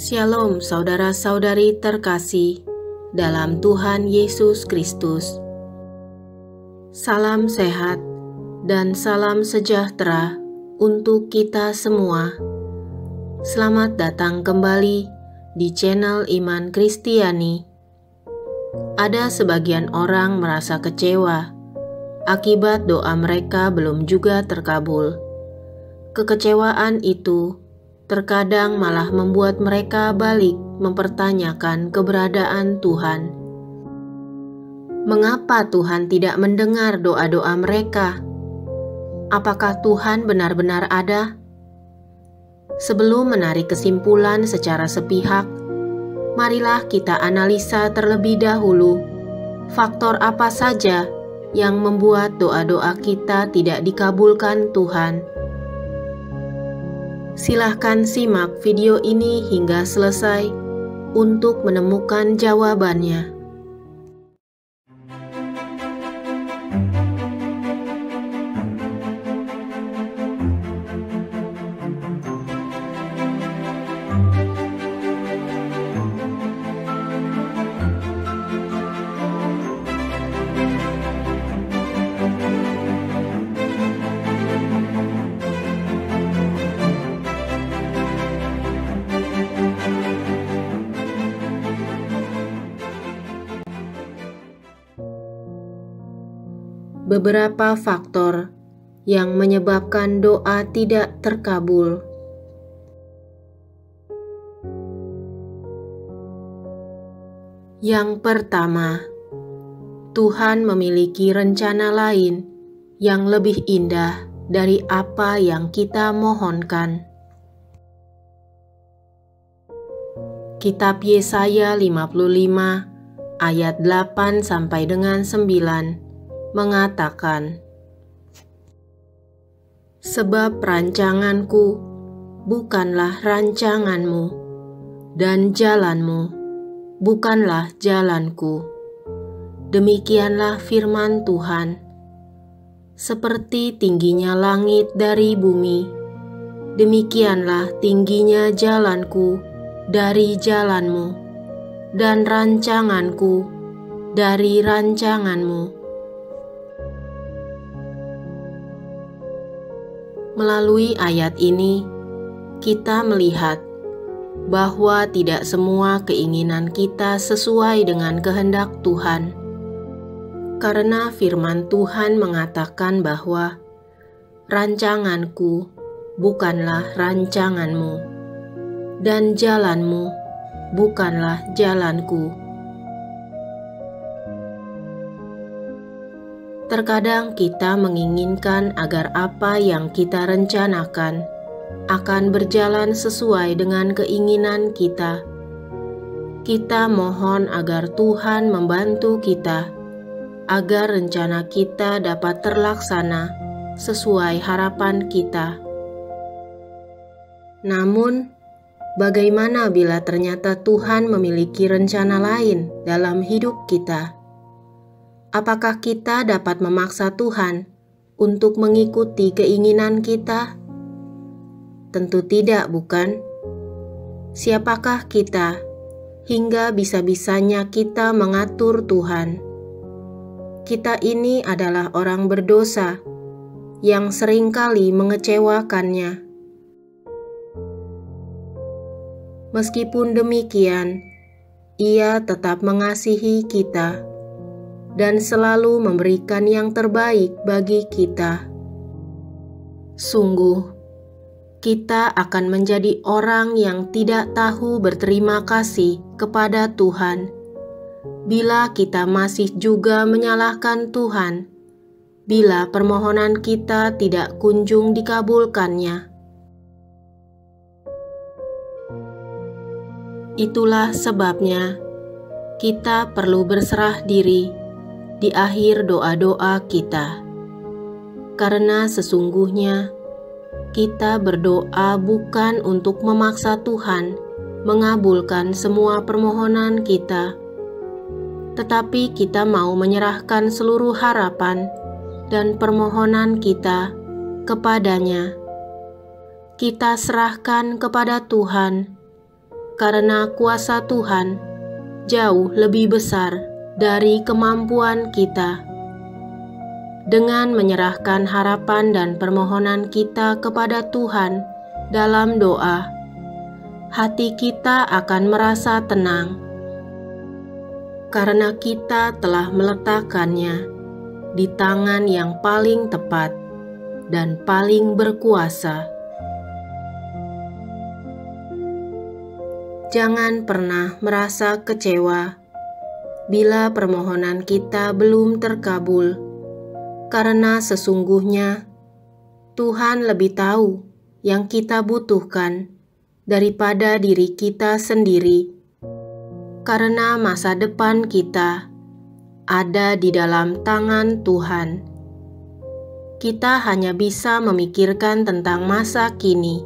Shalom saudara-saudari terkasih dalam Tuhan Yesus Kristus. Salam sehat dan salam sejahtera untuk kita semua. Selamat datang kembali di channel Iman Kristiani. Ada sebagian orang merasa kecewa akibat doa mereka belum juga terkabul. Kekecewaan itu terkadang malah membuat mereka balik mempertanyakan keberadaan Tuhan. Mengapa Tuhan tidak mendengar doa-doa mereka? Apakah Tuhan benar-benar ada? Sebelum menarik kesimpulan secara sepihak, marilah kita analisa terlebih dahulu faktor apa saja yang membuat doa-doa kita tidak dikabulkan Tuhan. Silahkan simak video ini hingga selesai untuk menemukan jawabannya. Beberapa faktor yang menyebabkan doa tidak terkabul. Yang pertama, Tuhan memiliki rencana lain yang lebih indah dari apa yang kita mohonkan. Kitab Yesaya 55 ayat 8 sampai dengan 9 mengatakan, "Sebab rancanganku bukanlah rancanganmu, dan jalanmu bukanlah jalanku. Demikianlah firman Tuhan. Seperti tingginya langit dari bumi, demikianlah tingginya jalanku dari jalanmu, dan rancanganku dari rancanganmu." Melalui ayat ini, kita melihat bahwa tidak semua keinginan kita sesuai dengan kehendak Tuhan. Karena firman Tuhan mengatakan bahwa rancanganku bukanlah rancanganmu, dan jalanmu bukanlah jalanku. Terkadang kita menginginkan agar apa yang kita rencanakan akan berjalan sesuai dengan keinginan kita. Kita mohon agar Tuhan membantu kita, agar rencana kita dapat terlaksana sesuai harapan kita. Namun, bagaimana bila ternyata Tuhan memiliki rencana lain dalam hidup kita? Apakah kita dapat memaksa Tuhan untuk mengikuti keinginan kita? Tentu tidak, bukan? Siapakah kita hingga bisa-bisanya kita mengatur Tuhan? Kita ini adalah orang berdosa yang seringkali mengecewakannya. Meskipun demikian, Ia tetap mengasihi kita dan selalu memberikan yang terbaik bagi kita. Sungguh, kita akan menjadi orang yang tidak tahu berterima kasih kepada Tuhan bila kita masih juga menyalahkan Tuhan, bila permohonan kita tidak kunjung dikabulkannya. Itulah sebabnya kita perlu berserah diri di akhir doa-doa kita, karena sesungguhnya kita berdoa bukan untuk memaksa Tuhan mengabulkan semua permohonan kita, tetapi kita mau menyerahkan seluruh harapan dan permohonan kita kepadanya. Kita serahkan kepada Tuhan karena kuasa Tuhan jauh lebih besar dari kemampuan kita. Dengan menyerahkan harapan dan permohonan kita kepada Tuhan dalam doa, hati kita akan merasa tenang, karena kita telah meletakkannya di tangan yang paling tepat dan paling berkuasa. Jangan pernah merasa kecewa bila permohonan kita belum terkabul, karena sesungguhnya Tuhan lebih tahu yang kita butuhkan daripada diri kita sendiri, karena masa depan kita ada di dalam tangan Tuhan. Kita hanya bisa memikirkan tentang masa kini,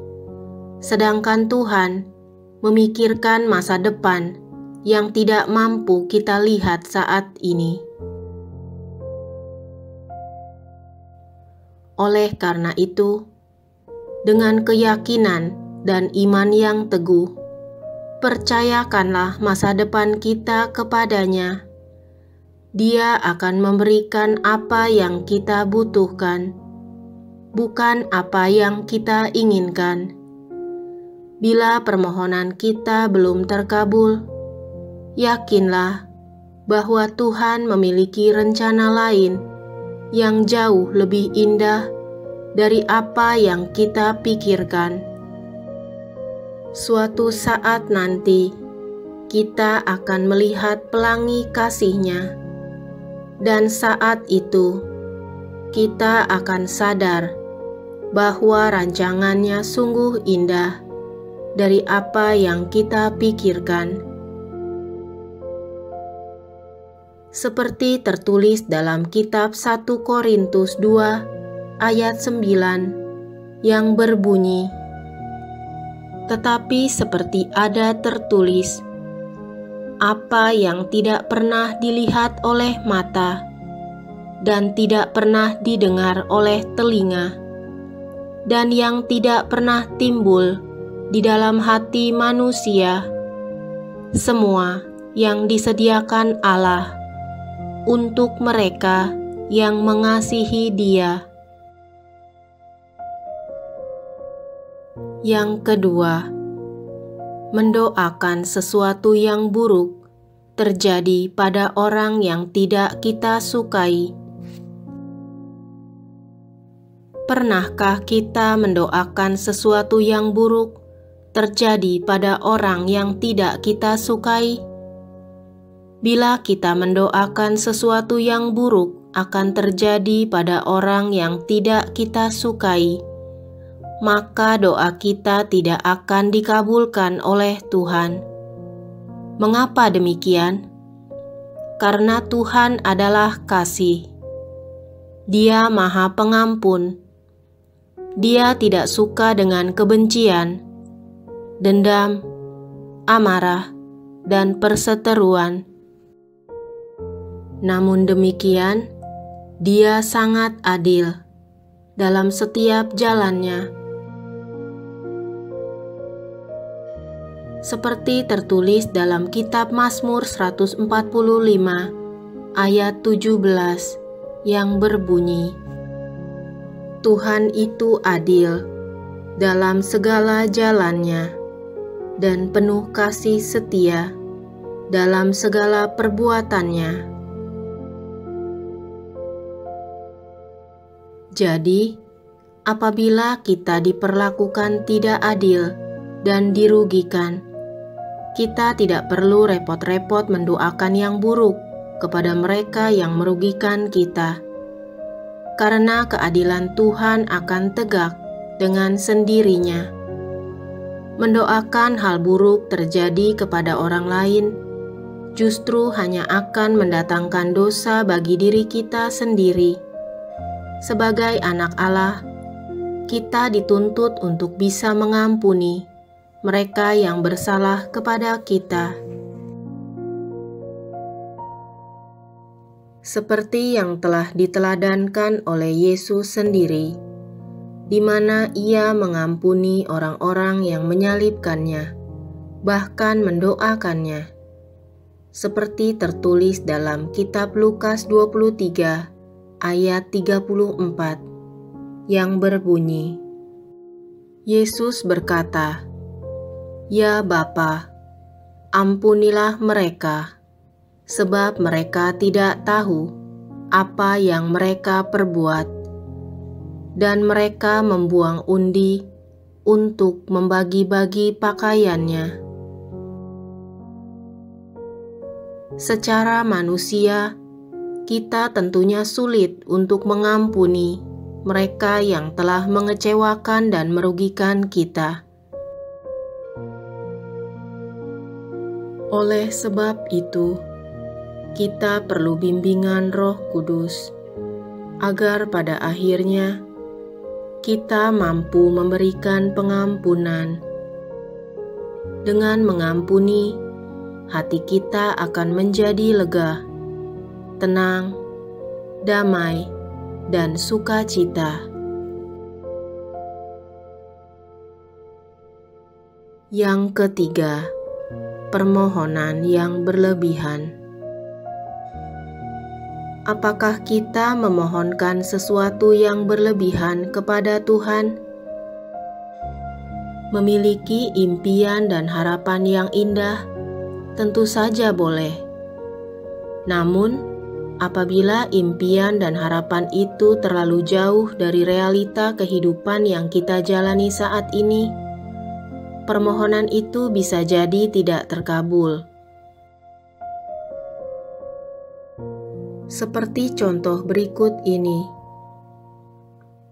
sedangkan Tuhan memikirkan masa depan yang tidak mampu kita lihat saat ini. Oleh karena itu, dengan keyakinan dan iman yang teguh, percayakanlah masa depan kita kepadanya. Dia akan memberikan apa yang kita butuhkan, bukan apa yang kita inginkan. Bila permohonan kita belum terkabul, yakinlah bahwa Tuhan memiliki rencana lain yang jauh lebih indah dari apa yang kita pikirkan. Suatu saat nanti, kita akan melihat pelangi kasih-Nya, dan saat itu kita akan sadar bahwa rancangan-Nya sungguh indah dari apa yang kita pikirkan. Seperti tertulis dalam kitab 1 Korintus 2 ayat 9 yang berbunyi, "Tetapi seperti ada tertulis, apa yang tidak pernah dilihat oleh mata dan tidak pernah didengar oleh telinga, dan yang tidak pernah timbul di dalam hati manusia, semua yang disediakan Allah untuk mereka yang mengasihi Dia." Yang kedua, mendoakan sesuatu yang buruk terjadi pada orang yang tidak kita sukai. Pernahkah kita mendoakan sesuatu yang buruk terjadi pada orang yang tidak kita sukai? Bila kita mendoakan sesuatu yang buruk akan terjadi pada orang yang tidak kita sukai, maka doa kita tidak akan dikabulkan oleh Tuhan. Mengapa demikian? Karena Tuhan adalah kasih. Dia Maha Pengampun. Dia tidak suka dengan kebencian, dendam, amarah, dan perseteruan. Namun demikian, Dia sangat adil dalam setiap jalannya. Seperti tertulis dalam kitab Mazmur 145 ayat 17 yang berbunyi, "Tuhan itu adil dalam segala jalannya dan penuh kasih setia dalam segala perbuatannya." Jadi, apabila kita diperlakukan tidak adil dan dirugikan, kita tidak perlu repot-repot mendoakan yang buruk kepada mereka yang merugikan kita, karena keadilan Tuhan akan tegak dengan sendirinya. Mendoakan hal buruk terjadi kepada orang lain justru hanya akan mendatangkan dosa bagi diri kita sendiri. Sebagai anak Allah, kita dituntut untuk bisa mengampuni mereka yang bersalah kepada kita. Seperti yang telah diteladankan oleh Yesus sendiri, di mana Ia mengampuni orang-orang yang menyalibkannya, bahkan mendoakannya. Seperti tertulis dalam kitab Lukas 23 ayat 34 yang berbunyi, Yesus berkata, "Ya Bapa, ampunilah mereka, sebab mereka tidak tahu apa yang mereka perbuat." Dan mereka membuang undi untuk membagi-bagi pakaiannya. Secara manusia, kita tentunya sulit untuk mengampuni mereka yang telah mengecewakan dan merugikan kita. Oleh sebab itu, kita perlu bimbingan Roh Kudus, agar pada akhirnya kita mampu memberikan pengampunan. Dengan mengampuni, hati kita akan menjadi lega, tenang, damai, dan sukacita. Yang ketiga, permohonan yang berlebihan. Apakah kita memohonkan sesuatu yang berlebihan kepada Tuhan? Memiliki impian dan harapan yang indah tentu saja boleh. Namun, apabila impian dan harapan itu terlalu jauh dari realita kehidupan yang kita jalani saat ini, permohonan itu bisa jadi tidak terkabul. Seperti contoh berikut ini.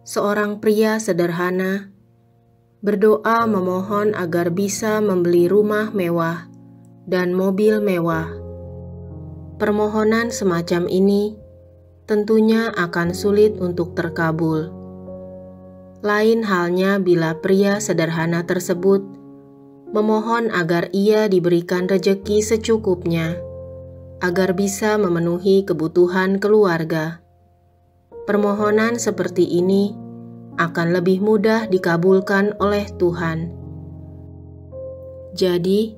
Seorang pria sederhana berdoa memohon agar bisa membeli rumah mewah dan mobil mewah. Permohonan semacam ini tentunya akan sulit untuk terkabul. Lain halnya bila pria sederhana tersebut memohon agar ia diberikan rejeki secukupnya, agar bisa memenuhi kebutuhan keluarga. Permohonan seperti ini akan lebih mudah dikabulkan oleh Tuhan. Jadi,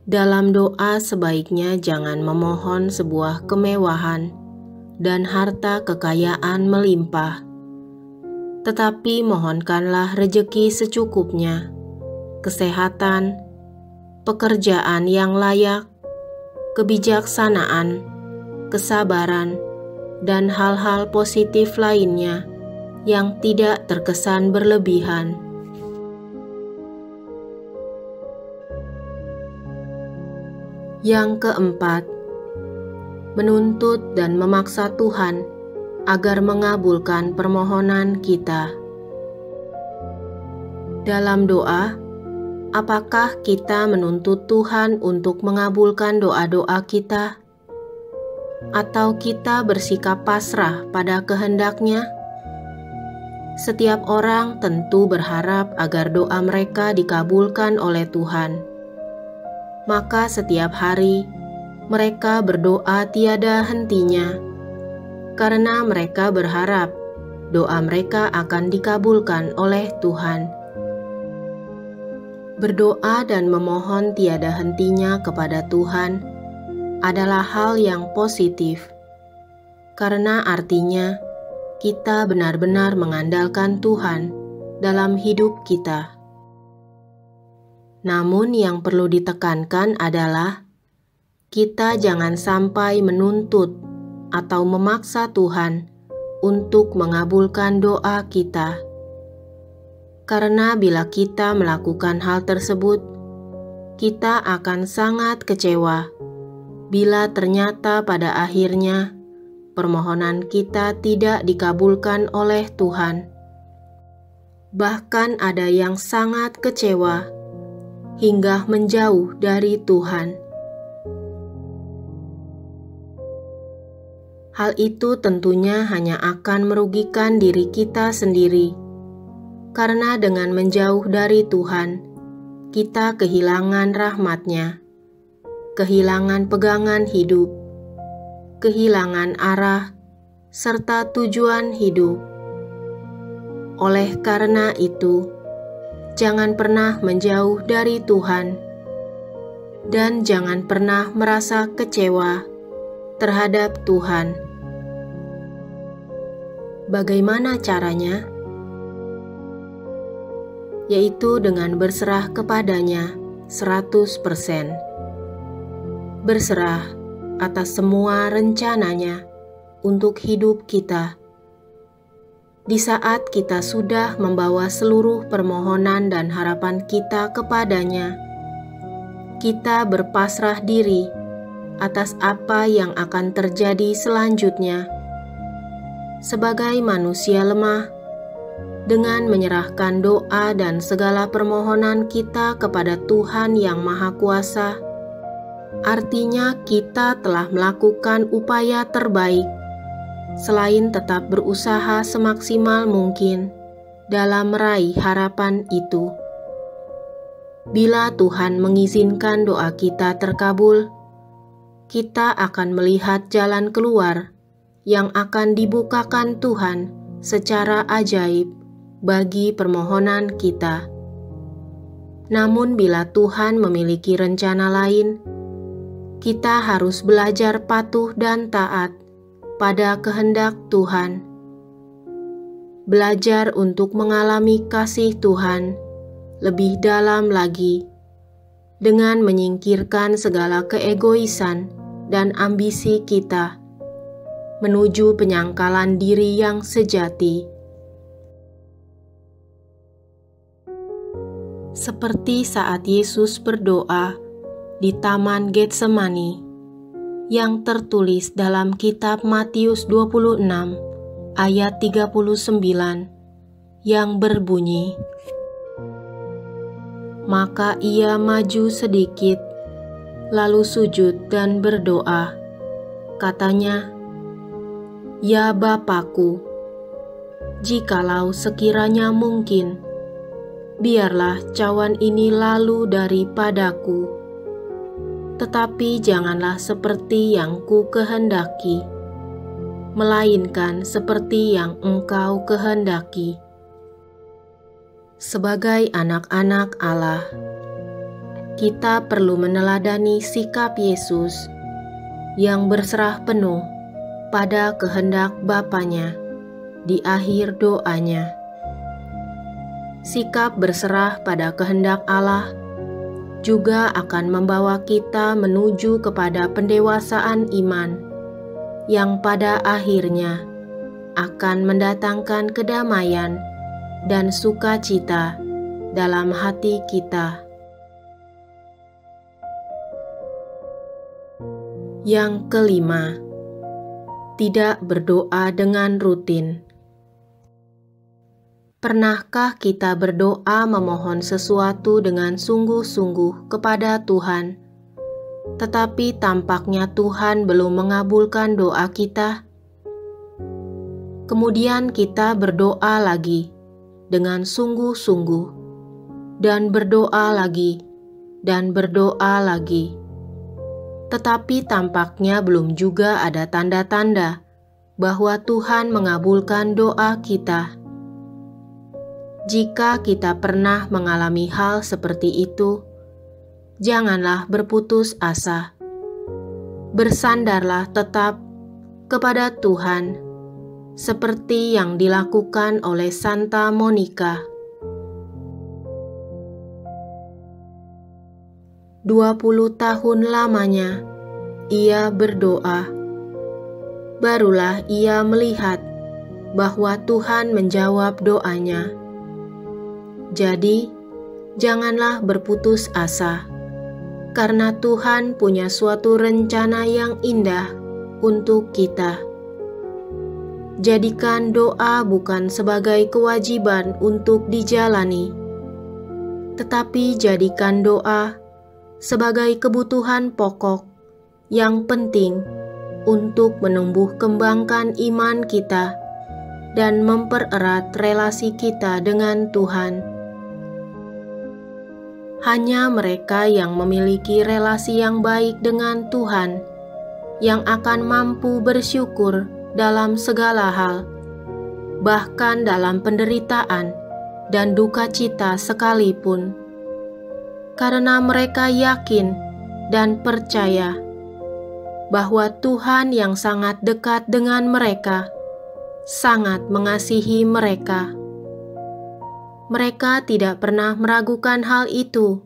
dalam doa sebaiknya jangan memohon sebuah kemewahan dan harta kekayaan melimpah, tetapi mohonkanlah rejeki secukupnya, kesehatan, pekerjaan yang layak, kebijaksanaan, kesabaran, dan hal-hal positif lainnya yang tidak terkesan berlebihan. Yang keempat, menuntut dan memaksa Tuhan agar mengabulkan permohonan kita. Dalam doa, apakah kita menuntut Tuhan untuk mengabulkan doa-doa kita? Atau kita bersikap pasrah pada kehendak-Nya? Setiap orang tentu berharap agar doa mereka dikabulkan oleh Tuhan. Maka setiap hari mereka berdoa tiada hentinya, karena mereka berharap doa mereka akan dikabulkan oleh Tuhan. Berdoa dan memohon tiada hentinya kepada Tuhan adalah hal yang positif, karena artinya kita benar-benar mengandalkan Tuhan dalam hidup kita. Namun yang perlu ditekankan adalah kita jangan sampai menuntut atau memaksa Tuhan untuk mengabulkan doa kita. Karena bila kita melakukan hal tersebut, kita akan sangat kecewa bila ternyata pada akhirnya permohonan kita tidak dikabulkan oleh Tuhan. Bahkan ada yang sangat kecewa hingga menjauh dari Tuhan. Hal itu tentunya hanya akan merugikan diri kita sendiri, karena dengan menjauh dari Tuhan, kita kehilangan rahmat-Nya, kehilangan pegangan hidup, kehilangan arah, serta tujuan hidup. Oleh karena itu, jangan pernah menjauh dari Tuhan, dan jangan pernah merasa kecewa terhadap Tuhan. Bagaimana caranya? Yaitu dengan berserah kepadanya 100%. Berserah atas semua rencananya untuk hidup kita. Di saat kita sudah membawa seluruh permohonan dan harapan kita kepadanya, kita berpasrah diri atas apa yang akan terjadi selanjutnya. Sebagai manusia lemah, dengan menyerahkan doa dan segala permohonan kita kepada Tuhan yang Maha Kuasa, artinya kita telah melakukan upaya terbaik, selain tetap berusaha semaksimal mungkin dalam meraih harapan itu. Bila Tuhan mengizinkan doa kita terkabul, kita akan melihat jalan keluar yang akan dibukakan Tuhan secara ajaib bagi permohonan kita. Namun bila Tuhan memiliki rencana lain, kita harus belajar patuh dan taat pada kehendak Tuhan. Belajar untuk mengalami kasih Tuhan lebih dalam lagi, dengan menyingkirkan segala keegoisan dan ambisi kita, menuju penyangkalan diri yang sejati. Seperti saat Yesus berdoa di Taman Getsemani, yang tertulis dalam kitab Matius 26 ayat 39, yang berbunyi, "Maka ia maju sedikit, lalu sujud dan berdoa. Katanya, 'Ya Bapakku, jikalau sekiranya mungkin, biarlah cawan ini lalu daripadaku. Tetapi janganlah seperti yang ku kehendaki, melainkan seperti yang Engkau kehendaki.'" Sebagai anak-anak Allah, kita perlu meneladani sikap Yesus yang berserah penuh pada kehendak Bapanya di akhir doanya. Sikap berserah pada kehendak Allah juga akan membawa kita menuju kepada pendewasaan iman yang pada akhirnya akan mendatangkan kedamaian dan sukacita dalam hati kita. Yang kelima, tidak berdoa dengan rutin. Pernahkah kita berdoa memohon sesuatu dengan sungguh-sungguh kepada Tuhan, tetapi tampaknya Tuhan belum mengabulkan doa kita? Kemudian kita berdoa lagi dengan sungguh-sungguh, dan berdoa lagi, dan berdoa lagi. Tetapi tampaknya belum juga ada tanda-tanda bahwa Tuhan mengabulkan doa kita. Jika kita pernah mengalami hal seperti itu, janganlah berputus asa. Bersandarlah tetap kepada Tuhan, seperti yang dilakukan oleh Santa Monica. 20 tahun lamanya ia berdoa. Barulah ia melihat bahwa Tuhan menjawab doanya. Jadi, janganlah berputus asa, karena Tuhan punya suatu rencana yang indah untuk kita. Jadikan doa bukan sebagai kewajiban untuk dijalani, tetapi jadikan doa sebagai kebutuhan pokok yang penting untuk menumbuh kembangkan iman kita dan mempererat relasi kita dengan Tuhan. Hanya mereka yang memiliki relasi yang baik dengan Tuhan yang akan mampu bersyukur dalam segala hal, bahkan dalam penderitaan dan duka cita sekalipun, karena mereka yakin dan percaya bahwa Tuhan yang sangat dekat dengan mereka, sangat mengasihi mereka. Mereka tidak pernah meragukan hal itu,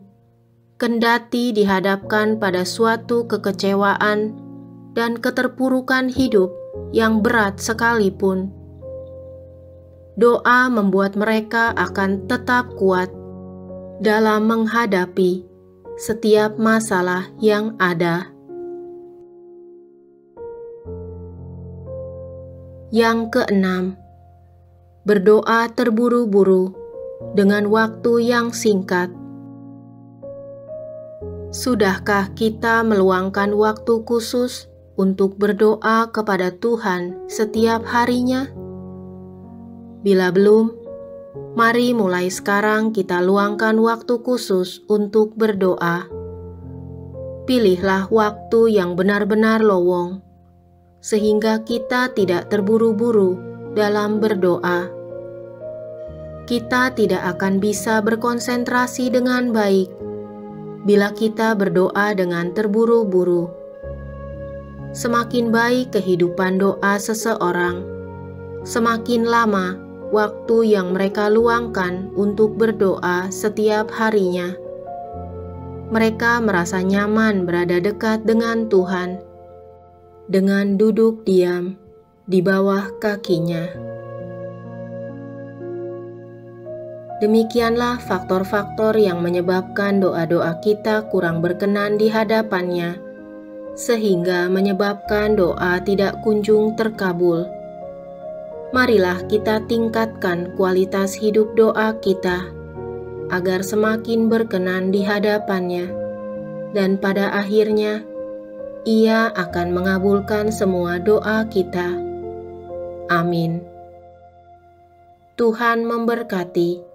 kendati dihadapkan pada suatu kekecewaan dan keterpurukan hidup yang berat sekalipun. Doa membuat mereka akan tetap kuat dalam menghadapi setiap masalah yang ada. Yang keenam, berdoa terburu-buru dengan waktu yang singkat. Sudahkah kita meluangkan waktu khusus untuk berdoa kepada Tuhan setiap harinya? Bila belum, mari mulai sekarang kita luangkan waktu khusus untuk berdoa. Pilihlah waktu yang benar-benar lowong, sehingga kita tidak terburu-buru dalam berdoa. Kita tidak akan bisa berkonsentrasi dengan baik bila kita berdoa dengan terburu-buru. Semakin baik kehidupan doa seseorang, semakin lama waktu yang mereka luangkan untuk berdoa setiap harinya. Mereka merasa nyaman berada dekat dengan Tuhan, dengan duduk diam di bawah kakinya. Demikianlah faktor-faktor yang menyebabkan doa-doa kita kurang berkenan di hadapannya, sehingga menyebabkan doa tidak kunjung terkabul. Marilah kita tingkatkan kualitas hidup doa kita, agar semakin berkenan di hadapannya, dan pada akhirnya, Ia akan mengabulkan semua doa kita. Amin. Tuhan memberkati.